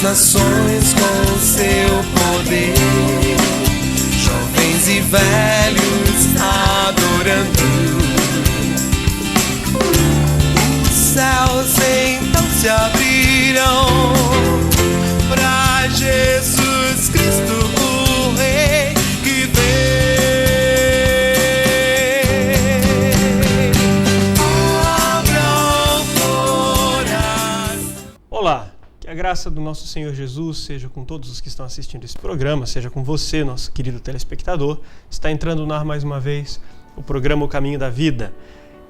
as nações com o seu poder, jovens e velhos adorando. Os céus então se abrirão para Jesus Cristo, o Rei que vem. Abra o coração. Olá, que a graça do nosso Senhor Jesus seja com todos os que estão assistindo esse programa, seja com você, nosso querido telespectador. Está entrando no ar mais uma vez o programa O Caminho da Vida.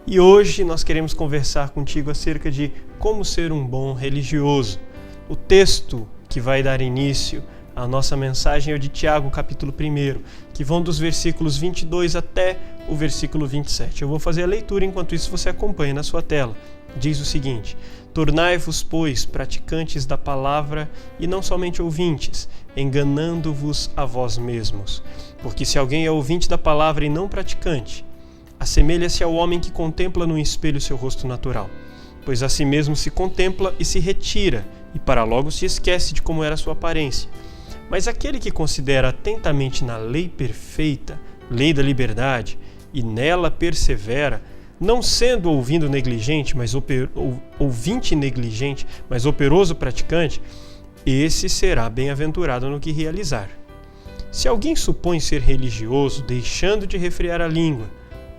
E hoje nós queremos conversar contigo acerca de como ser um bom religioso. O texto que vai dar início à nossa mensagem é o de Tiago, capítulo 1, que vão dos versículos 22 até o versículo 27. Eu vou fazer a leitura, enquanto isso você acompanha na sua tela. Diz o seguinte: tornai-vos, pois, praticantes da palavra e não somente ouvintes, enganando-vos a vós mesmos. Porque se alguém é ouvinte da palavra e não praticante, assemelha-se ao homem que contempla no espelho seu rosto natural, pois a si mesmo se contempla e se retira, e para logo se esquece de como era a sua aparência. Mas aquele que considera atentamente na lei perfeita, lei da liberdade, e nela persevera, não sendo ouvinte negligente, mas operoso praticante, esse será bem-aventurado no que realizar. Se alguém supõe ser religioso, deixando de refrear a língua,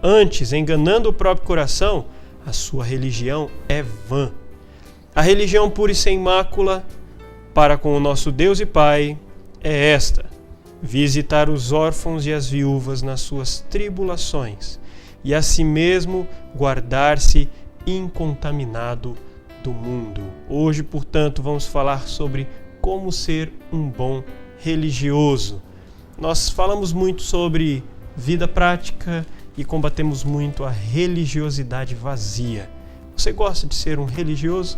antes enganando o próprio coração, a sua religião é vã. A religião pura e sem mácula para com o nosso Deus e Pai é esta: visitar os órfãos e as viúvas nas suas tribulações, e a si mesmo guardar-se incontaminado do mundo. Hoje, portanto, vamos falar sobre como ser um bom religioso. Nós falamos muito sobre vida prática e combatemos muito a religiosidade vazia. Você gosta de ser um religioso?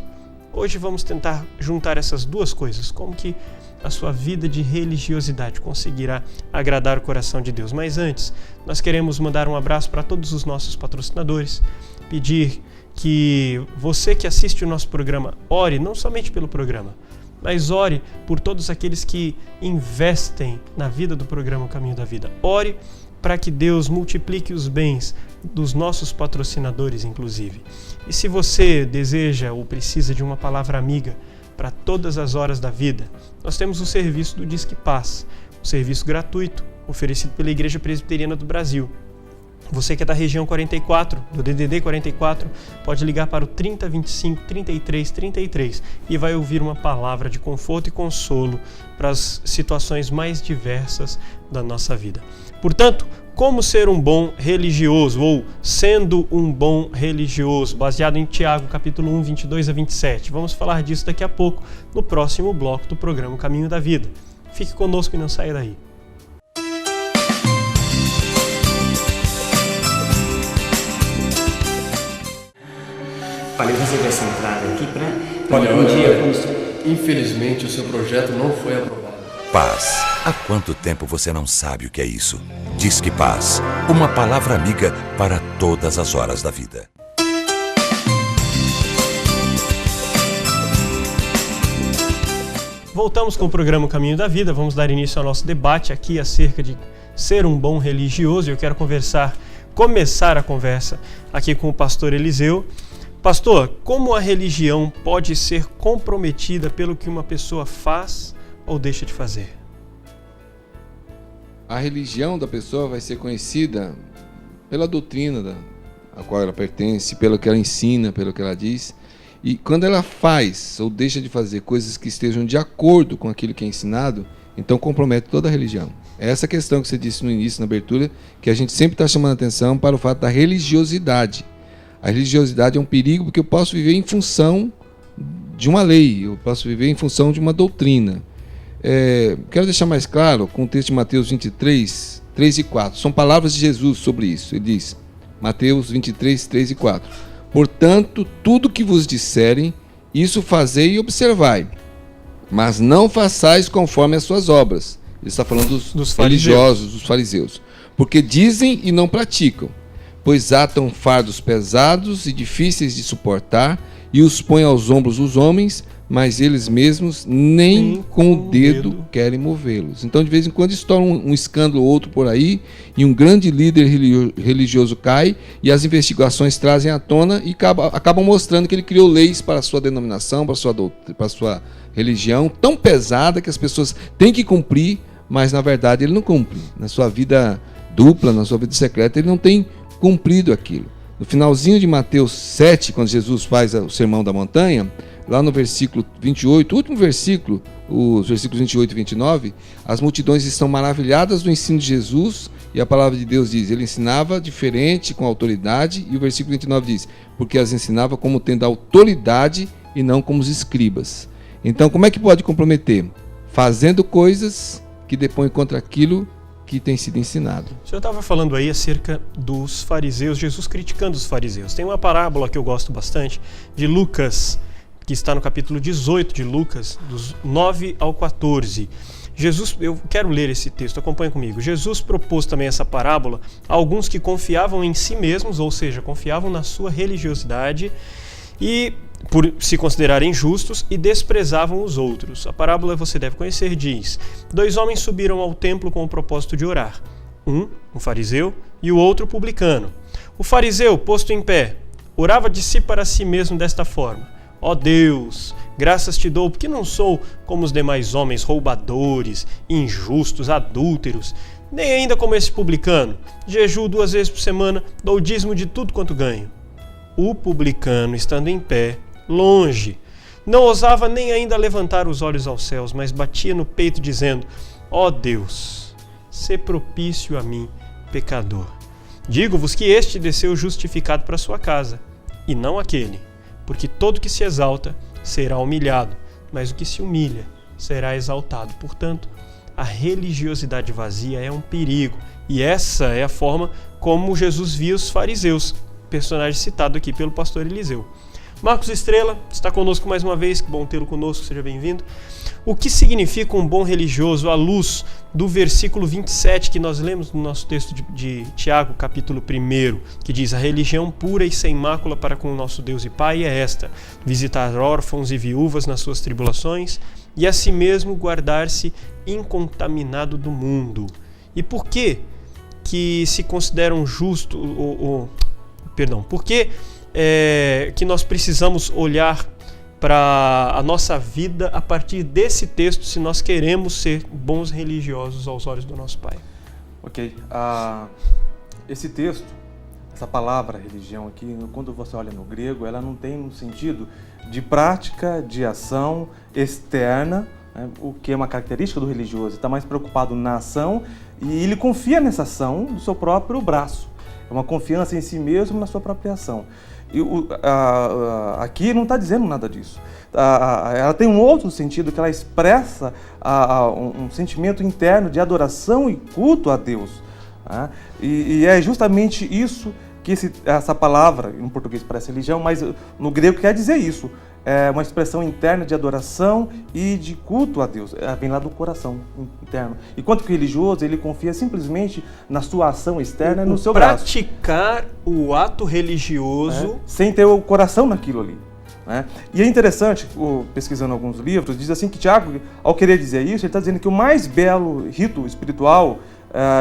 Hoje vamos tentar juntar essas duas coisas, como que a sua vida de religiosidade conseguirá agradar o coração de Deus. Mas antes, nós queremos mandar um abraço para todos os nossos patrocinadores, pedir que você que assiste o nosso programa ore não somente pelo programa, mas ore por todos aqueles que investem na vida do programa O Caminho da Vida. Ore para que Deus multiplique os bens dos nossos patrocinadores, inclusive. E se você deseja ou precisa de uma palavra amiga para todas as horas da vida, nós temos o serviço do Disque Paz, um serviço gratuito oferecido pela Igreja Presbiteriana do Brasil. Você que é da região 44, do DDD 44, pode ligar para o 3025 33 33 e vai ouvir uma palavra de conforto e consolo para as situações mais diversas da nossa vida. Portanto, como ser um bom religioso, ou sendo um bom religioso, baseado em Tiago, capítulo 1, 22 a 27. Vamos falar disso daqui a pouco, no próximo bloco do programa O Caminho da Vida. Fique conosco e não saia daí. Olha, eu recebi essa entrada aqui para Olha, um dia... Infelizmente, o seu projeto não foi aprovado. Paz. Há quanto tempo você não sabe o que é isso? Disque Paz, uma palavra amiga para todas as horas da vida. Voltamos com o programa O Caminho da Vida. Vamos dar início ao nosso debate aqui acerca de ser um bom religioso. Eu quero começar a conversa aqui com o pastor Eliseu. Pastor, como a religião pode ser comprometida pelo que uma pessoa faz ou deixa de fazer? A religião da pessoa vai ser conhecida pela doutrina a qual ela pertence, pelo que ela ensina, pelo que ela diz. E quando ela faz ou deixa de fazer coisas que estejam de acordo com aquilo que é ensinado, então compromete toda a religião. É essa questão que você disse no início, na abertura, que a gente sempre está chamando a atenção para o fato da religiosidade. A religiosidade é um perigo porque eu posso viver em função de uma lei, eu posso viver em função de uma doutrina. Quero deixar mais claro com o texto de Mateus 23, 3 e 4. São palavras de Jesus sobre isso. Ele diz, Mateus 23, 3 e 4. Portanto, tudo que vos disserem, isso fazei e observai, mas não façais conforme as suas obras. Ele está falando dos religiosos, dos fariseus. Porque dizem e não praticam, pois atam fardos pesados e difíceis de suportar, e os põem aos ombros dos homens, mas eles mesmos nem com o dedo querem movê-los. Então, de vez em quando, estoura um escândalo ou outro por aí, e um grande líder religioso cai, e as investigações trazem à tona e acabam mostrando que ele criou leis para a sua denominação, para a sua religião, tão pesada que as pessoas têm que cumprir, mas na verdade ele não cumpre. Na sua vida dupla, na sua vida secreta, ele não tem cumprido aquilo. No finalzinho de Mateus 7, quando Jesus faz o Sermão da Montanha, lá no versículo 28, último versículo, os versículos 28 e 29, as multidões estão maravilhadas do ensino de Jesus, e a palavra de Deus diz, ele ensinava diferente, com autoridade, e o versículo 29 diz, porque as ensinava como tendo autoridade e não como os escribas. Então, como é que pode comprometer? Fazendo coisas que depõem contra aquilo que tem sido ensinado. O senhor estava falando aí acerca dos fariseus, Jesus criticando os fariseus. Tem uma parábola que eu gosto bastante, de Lucas, que está no capítulo 18 de Lucas, dos 9 ao 14. Jesus, eu quero ler esse texto, acompanha comigo. Jesus propôs também essa parábola a alguns que confiavam em si mesmos, ou seja, confiavam na sua religiosidade e por se considerarem justos e desprezavam os outros. A parábola você deve conhecer, diz: 2 homens subiram ao templo com o propósito de orar. Um fariseu, e o outro publicano. O fariseu, posto em pé, orava de si para si mesmo desta forma: ó Deus, graças te dou, porque não sou como os demais homens, roubadores, injustos, adúlteros, nem ainda como esse publicano. Jejuo 2 vezes por semana, dou o dízimo de tudo quanto ganho. O publicano, estando em pé, longe, não ousava nem ainda levantar os olhos aos céus, mas batia no peito dizendo: ó Deus, sê propício a mim, pecador. Digo-vos que este desceu justificado para sua casa, e não aquele, porque todo que se exalta será humilhado, mas o que se humilha será exaltado. Portanto, a religiosidade vazia é um perigo, e essa é a forma como Jesus via os fariseus, personagem citado aqui pelo pastor Eliseu. Marcos Estrela está conosco mais uma vez, que bom tê-lo conosco, seja bem-vindo. O que significa um bom religioso à luz do versículo 27 que nós lemos no nosso texto de Tiago, capítulo 1, que diz: a religião pura e sem mácula para com o nosso Deus e Pai é esta: visitar órfãos e viúvas nas suas tribulações e a si mesmo guardar-se incontaminado do mundo. E por que se consideram justos, por que que nós precisamos olhar para a nossa vida a partir desse texto, se nós queremos ser bons religiosos aos olhos do nosso Pai? Ok. Esse texto, essa palavra religião aqui, quando você olha no grego, ela não tem um sentido de prática, de ação externa, né, o que é uma característica do religioso. Ele está mais preocupado na ação e ele confia nessa ação do seu próprio braço. É uma confiança em si mesmo, na sua própria ação. E aqui não está dizendo nada disso. Ela tem um outro sentido, que ela expressa um sentimento interno de adoração e culto a Deus. Né? E é justamente isso que essa palavra, em português parece religião, mas no grego quer dizer isso. É uma expressão interna de adoração e de culto a Deus. Vem lá do coração interno. Enquanto que o religioso, ele confia simplesmente na sua ação externa e no seu braço. Praticar o ato religioso sem ter o coração naquilo ali. Né? E é interessante, pesquisando alguns livros, diz assim que Tiago, ao querer dizer isso, ele está dizendo que o mais belo rito espiritual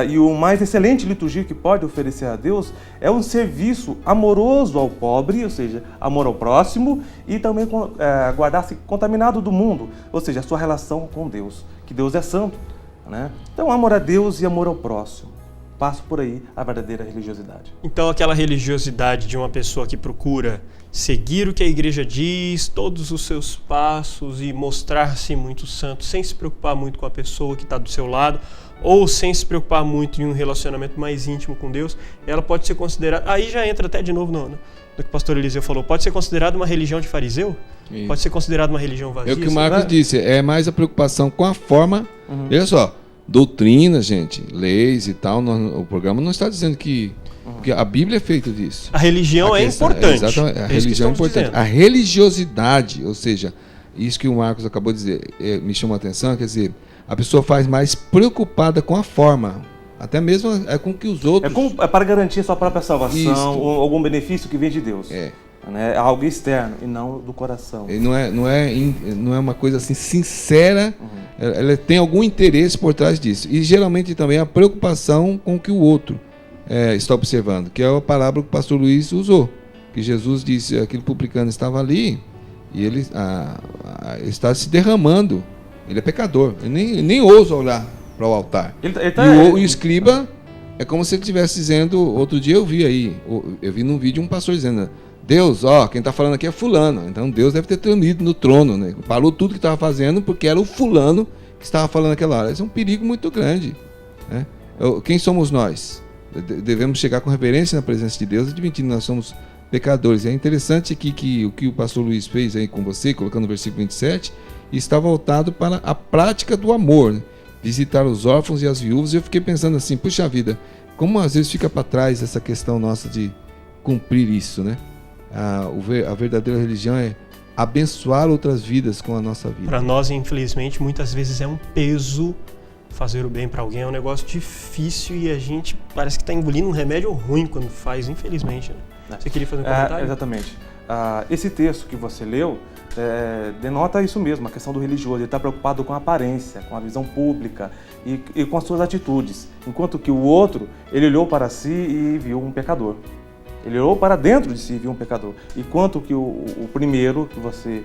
e o mais excelente liturgia que pode oferecer a Deus é um serviço amoroso ao pobre, ou seja, amor ao próximo, e também guardar-se contaminado do mundo, ou seja, a sua relação com Deus, que Deus é santo. Né? Então, amor a Deus e amor ao próximo. Passa por aí a verdadeira religiosidade. Então, aquela religiosidade de uma pessoa que procura seguir o que a igreja diz, todos os seus passos e mostrar-se muito santo, sem se preocupar muito com a pessoa que está do seu lado, ou sem se preocupar muito em um relacionamento mais íntimo com Deus, ela pode ser considerada... Aí já entra até de novo no que o pastor Eliseu falou. Pode ser considerada uma religião de fariseu? Isso. Pode ser considerada uma religião vazia? É o que o Marcos disse, é mais a preocupação com a forma. Olha só, doutrina, gente, leis e tal, o programa não está dizendo que... Porque a Bíblia é feita disso. A religião é importante. Exatamente, a religião é importante. Dizendo. A religiosidade, ou seja, isso que o Marcos acabou de dizer, me chamou a atenção, quer dizer, a pessoa faz mais preocupada com a forma, até mesmo com que os outros... É para garantir a sua própria salvação, ou algum benefício que vem de Deus. né? É algo externo e não do coração. E não é uma coisa assim sincera, ela tem algum interesse por trás disso. E geralmente também a preocupação com o que o outro está observando, que é a palavra que o pastor Luiz usou, que Jesus disse, aquele publicano estava ali e ele está se derramando, ele é pecador, ele nem ousa olhar para o altar. E o escriba é como se ele estivesse dizendo, outro dia eu vi num vídeo um pastor dizendo, Deus, quem está falando aqui é fulano. Então Deus deve ter tremido no trono, né? Parou tudo que estava fazendo porque era o fulano que estava falando naquela hora. Esse é um perigo muito grande, né? Quem somos nós? Devemos chegar com reverência na presença de Deus, admitindo que nós somos pecadores. É interessante aqui que o que o pastor Luiz fez aí com você, colocando no versículo 27, está voltado para a prática do amor, né? Visitar os órfãos e as viúvas. E eu fiquei pensando assim, puxa vida, como às vezes fica para trás essa questão nossa de cumprir isso, né? A verdadeira religião é abençoar outras vidas com a nossa vida. Para nós, infelizmente, muitas vezes é um peso fazer o bem para alguém, é um negócio difícil e a gente parece que está engolindo um remédio ruim quando faz, infelizmente, né? Você queria fazer um comentário? Exatamente. Esse texto que você leu denota isso mesmo, a questão do religioso. Ele está preocupado com a aparência, com a visão pública e com as suas atitudes, enquanto que o outro, ele olhou para si e viu um pecador. Ele olhou para dentro de si e viu um pecador. Enquanto que o primeiro, que você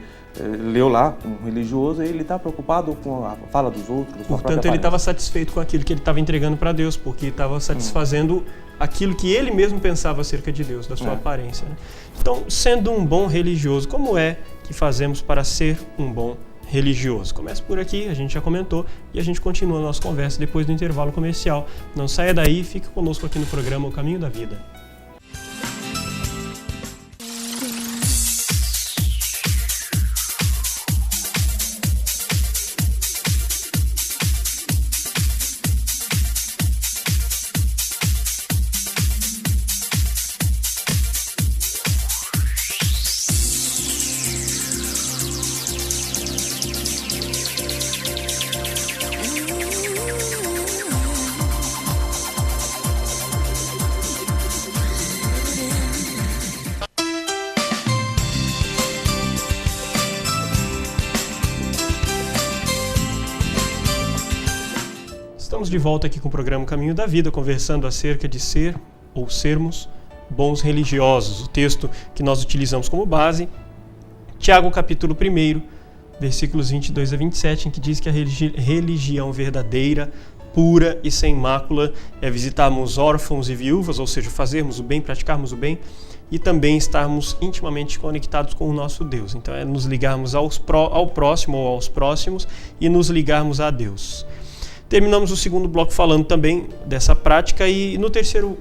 leu lá, um religioso, ele está preocupado com a fala dos outros. Portanto, ele estava satisfeito com aquilo que ele estava entregando para Deus, porque estava satisfazendo aquilo que ele mesmo pensava acerca de Deus, da sua aparência, né? Então, sendo um bom religioso, como é que fazemos para ser um bom religioso? Começa por aqui, a gente já comentou, e a gente continua a nossa conversa depois do intervalo comercial. Não saia daí, fique conosco aqui no programa O Caminho da Vida. Estamos de volta aqui com o programa Caminho da Vida, conversando acerca de ser ou sermos bons religiosos. O texto que nós utilizamos como base, Tiago capítulo 1, versículos 22 a 27, em que diz que a religião verdadeira, pura e sem mácula é visitarmos órfãos e viúvas, ou seja, fazermos o bem, praticarmos o bem, e também estarmos intimamente conectados com o nosso Deus. Então é nos ligarmos ao próximo ou aos próximos e nos ligarmos a Deus. Terminamos o segundo bloco falando também dessa prática e no terceiro,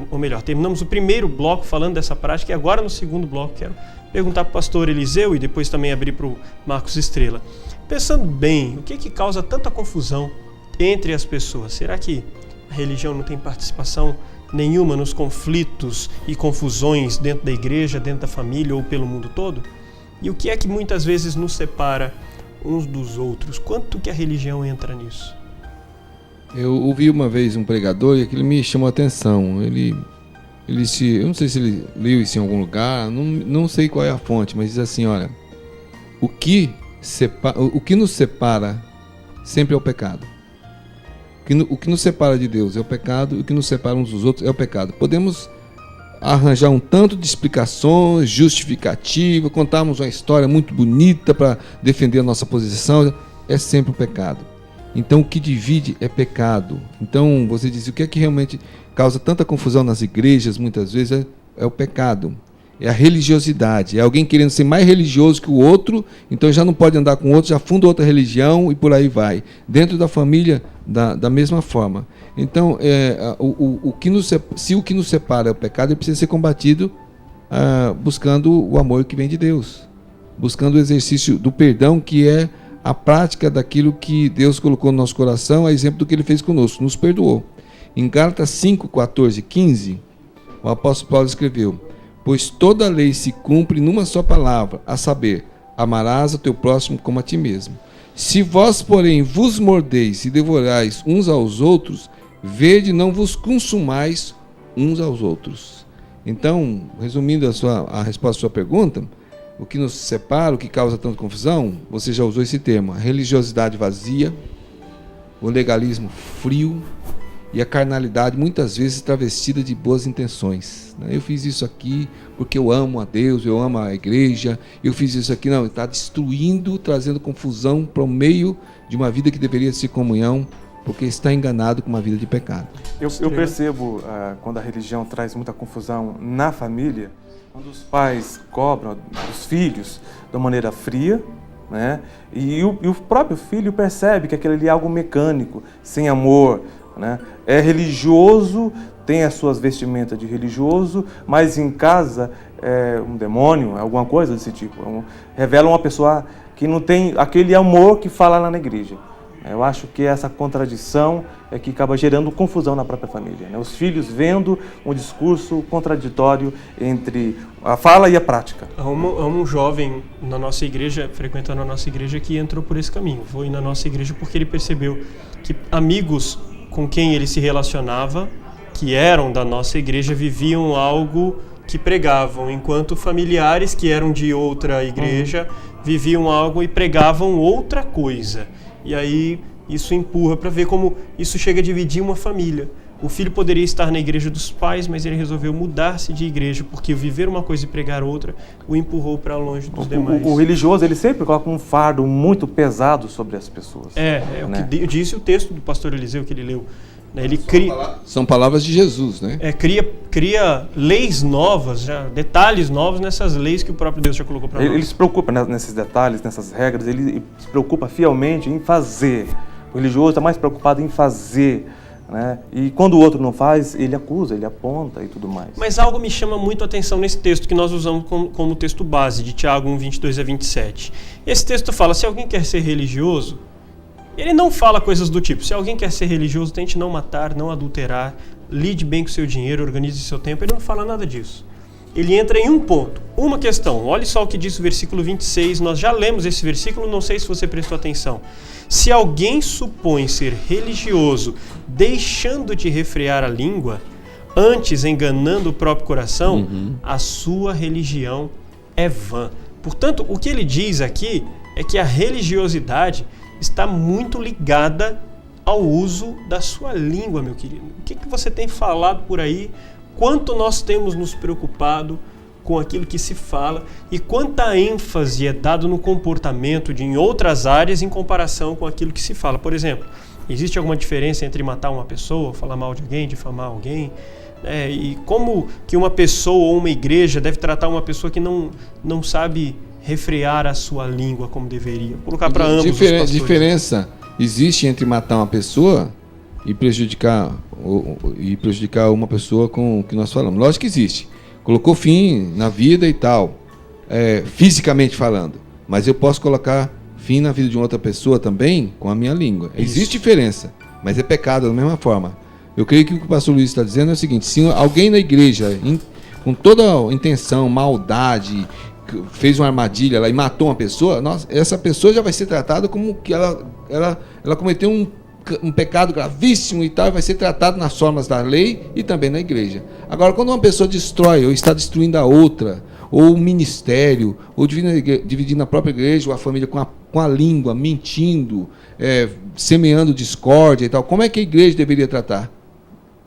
ou melhor, terminamos o primeiro bloco falando dessa prática e agora no segundo bloco quero perguntar para o pastor Eliseu e depois também abrir para o Marcos Estrela. Pensando bem, o que causa tanta confusão entre as pessoas? Será que a religião não tem participação nenhuma nos conflitos e confusões dentro da igreja, dentro da família ou pelo mundo todo? E o que é que muitas vezes nos separa uns dos outros? Quanto que a religião entra nisso? Eu ouvi uma vez um pregador e aquilo me chamou a atenção. Eu não sei se ele leu isso em algum lugar, não sei qual é a fonte, mas diz assim, olha, o que nos separa sempre é o pecado. O que nos separa de Deus é o pecado, e o que nos separa uns dos outros é o pecado. Podemos arranjar um tanto de explicações, justificativa, contarmos uma história muito bonita para defender a nossa posição, é sempre o pecado. Então o que divide é pecado. Então você diz, o que é que realmente causa tanta confusão nas igrejas muitas vezes é o pecado. É a religiosidade, é alguém querendo ser mais religioso que o outro, então já não pode andar com o outro, já funda outra religião e por aí vai. Dentro da família, da mesma forma. Então, se o que nos separa é o pecado, ele precisa ser combatido buscando o amor que vem de Deus, buscando o exercício do perdão, que é a prática daquilo que Deus colocou no nosso coração, a exemplo do que Ele fez conosco, nos perdoou. Em Gálatas 5, 14 e 15, o apóstolo Paulo escreveu, pois toda a lei se cumpre numa só palavra, a saber, amarás o teu próximo como a ti mesmo. Se vós, porém, vos mordeis e devorais uns aos outros, vede, não vos consumais uns aos outros. Então, resumindo a resposta à sua pergunta, o que nos separa, o que causa tanta confusão, você já usou esse termo, a religiosidade vazia, o legalismo frio e a carnalidade muitas vezes travestida de boas intenções. Eu fiz isso aqui porque eu amo a Deus, eu amo a igreja, eu fiz isso aqui. Não, está destruindo, trazendo confusão para o meio de uma vida que deveria ser comunhão, porque está enganado com uma vida de pecado. Eu percebo, quando a religião traz muita confusão na família, quando os pais cobram os filhos de uma maneira fria, né? E o próprio filho percebe que aquilo ali é algo mecânico, sem amor, né? É religioso, tem as suas vestimentas de religioso, mas em casa é um demônio, alguma coisa desse tipo. Revela uma pessoa que não tem aquele amor que fala lá na igreja. Eu acho que essa contradição é que acaba gerando confusão na própria família, né? Os filhos vendo um discurso contraditório entre a fala e a prática. Há um jovem na nossa igreja, frequentando a nossa igreja, que entrou por esse caminho. Foi na nossa igreja porque ele percebeu que amigos com quem ele se relacionava, que eram da nossa igreja, viviam algo que pregavam, enquanto familiares que eram de outra igreja viviam algo e pregavam outra coisa. E aí isso empurra para ver como isso chega a dividir uma família. O filho poderia estar na igreja dos pais, mas ele resolveu mudar-se de igreja, porque viver uma coisa e pregar outra o empurrou para longe dos demais. O religioso, ele sempre coloca um fardo muito pesado sobre as pessoas. É né? O que disse o texto do pastor Eliseu que ele leu. Ele cria, são palavras de Jesus, né? Cria leis novas, detalhes novos nessas leis que o próprio Deus já colocou para nós. Ele se preocupa nesses detalhes, nessas regras, ele se preocupa fielmente em fazer. O religioso está mais preocupado em fazer, né? E quando o outro não faz, ele acusa, ele aponta e tudo mais. Mas algo me chama muito a atenção nesse texto que nós usamos como texto base, de Tiago 1, 22 a 27. Esse texto fala, se alguém quer ser religioso, ele não fala coisas do tipo, se alguém quer ser religioso, tente não matar, não adulterar, lide bem com seu dinheiro, organize seu tempo. Ele não fala nada disso. Ele entra em um ponto, uma questão. Olha só o que diz o versículo 26, nós já lemos esse versículo, não sei se você prestou atenção. Se alguém supõe ser religioso, deixando de refrear a língua, antes enganando o próprio coração, a sua religião é vã. Portanto, o que ele diz aqui é que a religiosidade está muito ligada ao uso da sua língua, meu querido. O que você tem falado por aí? Quanto nós temos nos preocupado com aquilo que se fala e quanta ênfase é dado no comportamento em outras áreas em comparação com aquilo que se fala. Por exemplo, existe alguma diferença entre matar uma pessoa, falar mal de alguém, difamar alguém? E como que uma pessoa ou uma igreja deve tratar uma pessoa que não sabe refrear a sua língua como deveria? Vou colocar para ambos os pastores. Diferença existe entre matar uma pessoa e prejudicar uma pessoa com o que nós falamos. Lógico que existe. Colocou fim na vida e tal, fisicamente falando. Mas eu posso colocar fim na vida de uma outra pessoa também com a minha língua. Isso. Existe diferença, mas é pecado da mesma forma. Eu creio que o que o pastor Luiz está dizendo é o seguinte, se alguém na igreja, com toda a intenção, maldade, fez uma armadilha lá e matou uma pessoa, essa pessoa já vai ser tratada como que ela cometeu um pecado gravíssimo e tal, vai ser tratado nas formas da lei e também na igreja. Agora, quando uma pessoa destrói ou está destruindo a outra, ou o ministério, ou dividindo a própria igreja ou a família com a língua, mentindo, semeando discórdia e tal, como é que a igreja deveria tratar?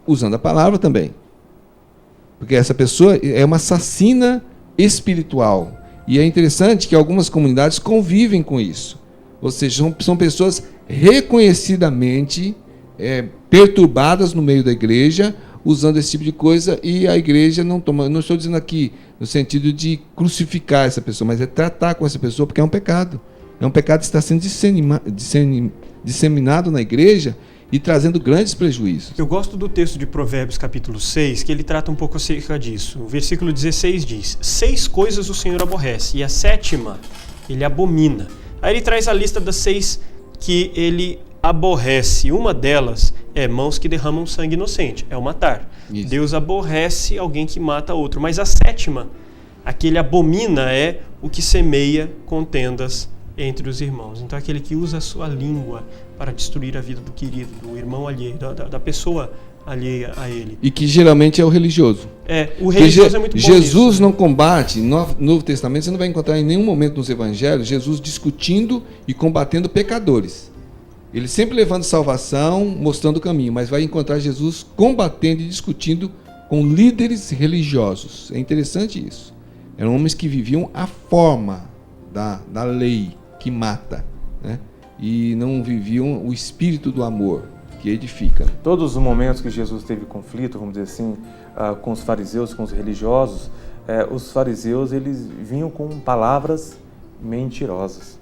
Usando a palavra também. Porque essa pessoa é uma assassina espiritual. E é interessante que algumas comunidades convivem com isso. Ou seja, são pessoas reconhecidamente perturbadas no meio da igreja, usando esse tipo de coisa, e a igreja não toma. Não estou dizendo aqui no sentido de crucificar essa pessoa, mas é tratar com essa pessoa, porque é um pecado. É um pecado que está sendo disseminado na igreja e trazendo grandes prejuízos. Eu gosto do texto de Provérbios capítulo 6, que ele trata um pouco acerca disso. O versículo 16 diz, 6 coisas o Senhor aborrece, e a 7ª ele abomina. Aí ele traz a lista das 6 que ele aborrece. Uma delas é mãos que derramam sangue inocente, é o matar. Isso. Deus aborrece alguém que mata outro. Mas a 7ª, a que ele abomina, é o que semeia contendas entre os irmãos. Então aquele que usa a sua língua para destruir a vida do querido, do irmão alheio, da pessoa alheia a ele. E que geralmente é o religioso. O religioso é muito bom Jesus nisso, não combate, no Novo Testamento você não vai encontrar em nenhum momento nos evangelhos Jesus discutindo e combatendo pecadores. Ele sempre levando salvação, mostrando o caminho, mas vai encontrar Jesus combatendo e discutindo com líderes religiosos. É interessante isso. Eram homens que viviam a forma da lei que mata, né? E não viviam o espírito do amor que edifica. Todos os momentos que Jesus teve conflito, vamos dizer assim, com os fariseus, com os religiosos, os fariseus eles vinham com palavras mentirosas,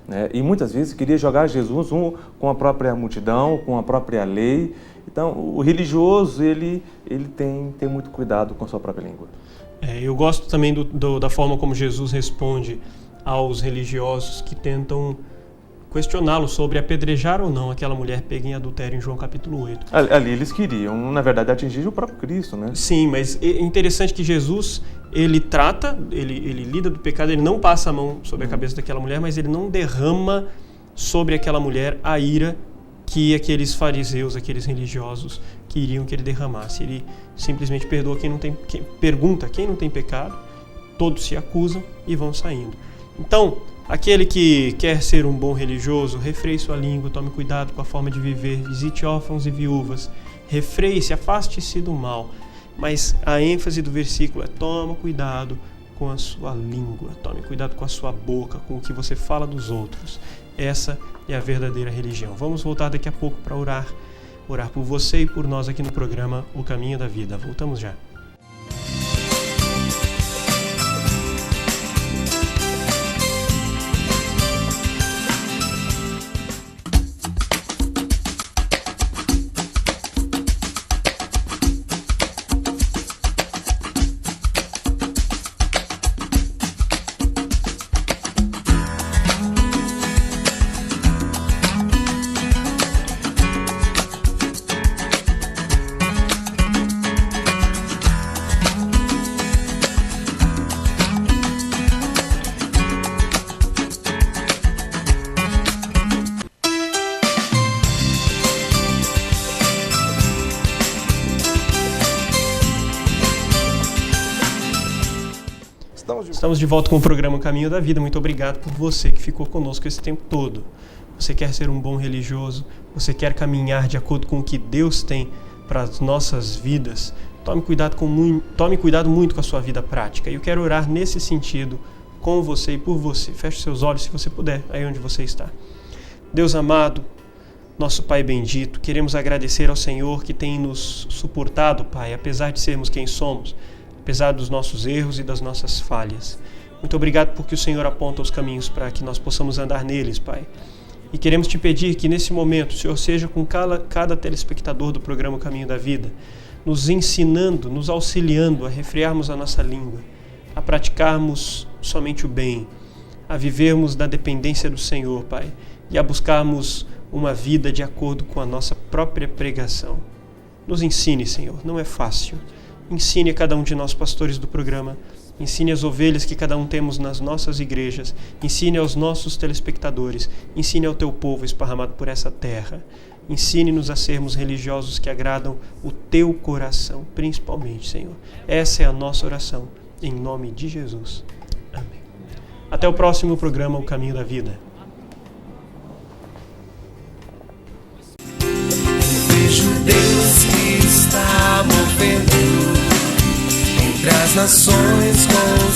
né? E muitas vezes queria jogar Jesus com a própria multidão, com a própria lei. Então, o religioso ele tem que ter muito cuidado com a sua própria língua. Eu gosto também da forma como Jesus responde aos religiosos que tentam questioná-lo sobre apedrejar ou não aquela mulher pega em adultério em João capítulo 8. Ali eles queriam, na verdade, atingir o próprio Cristo, né? Sim, mas é interessante que Jesus, ele trata, ele lida do pecado, ele não passa a mão sobre a cabeça daquela mulher, mas ele não derrama sobre aquela mulher a ira que aqueles fariseus, aqueles religiosos queriam que ele derramasse. Ele simplesmente perdoa pergunta quem não tem pecado, todos se acusam e vão saindo. Então, aquele que quer ser um bom religioso, refreie sua língua, tome cuidado com a forma de viver, visite órfãos e viúvas, refreie-se, afaste-se do mal. Mas a ênfase do versículo é: toma cuidado com a sua língua, tome cuidado com a sua boca, com o que você fala dos outros. Essa é a verdadeira religião. Vamos voltar daqui a pouco para orar por você e por nós aqui no programa O Caminho da Vida. Voltamos já. Estamos de volta com o programa Caminho da Vida. Muito obrigado por você que ficou conosco esse tempo todo. Você quer ser um bom religioso? Você quer caminhar de acordo com o que Deus tem para as nossas vidas? Tome cuidado muito com a sua vida prática. E eu quero orar nesse sentido com você e por você. Feche seus olhos se você puder, aí onde você está. Deus amado, nosso Pai bendito, queremos agradecer ao Senhor que tem nos suportado, Pai, apesar de sermos quem somos, apesar dos nossos erros e das nossas falhas. Muito obrigado porque o Senhor aponta os caminhos para que nós possamos andar neles, Pai. E queremos te pedir que nesse momento o Senhor seja com cada telespectador do programa Caminho da Vida, nos ensinando, nos auxiliando a refrearmos a nossa língua, a praticarmos somente o bem, a vivermos da dependência do Senhor, Pai, e a buscarmos uma vida de acordo com a nossa própria pregação. Nos ensine, Senhor, não é fácil. Ensine a cada um de nós, pastores do programa, ensine as ovelhas que cada um temos nas nossas igrejas, ensine aos nossos telespectadores, ensine ao teu povo esparramado por essa terra. Ensine-nos a sermos religiosos que agradam o teu coração, principalmente, Senhor. Essa é a nossa oração, em nome de Jesus. Amém. Até o próximo programa, O Caminho da Vida. Vejo Deus que está movendo entre as nações com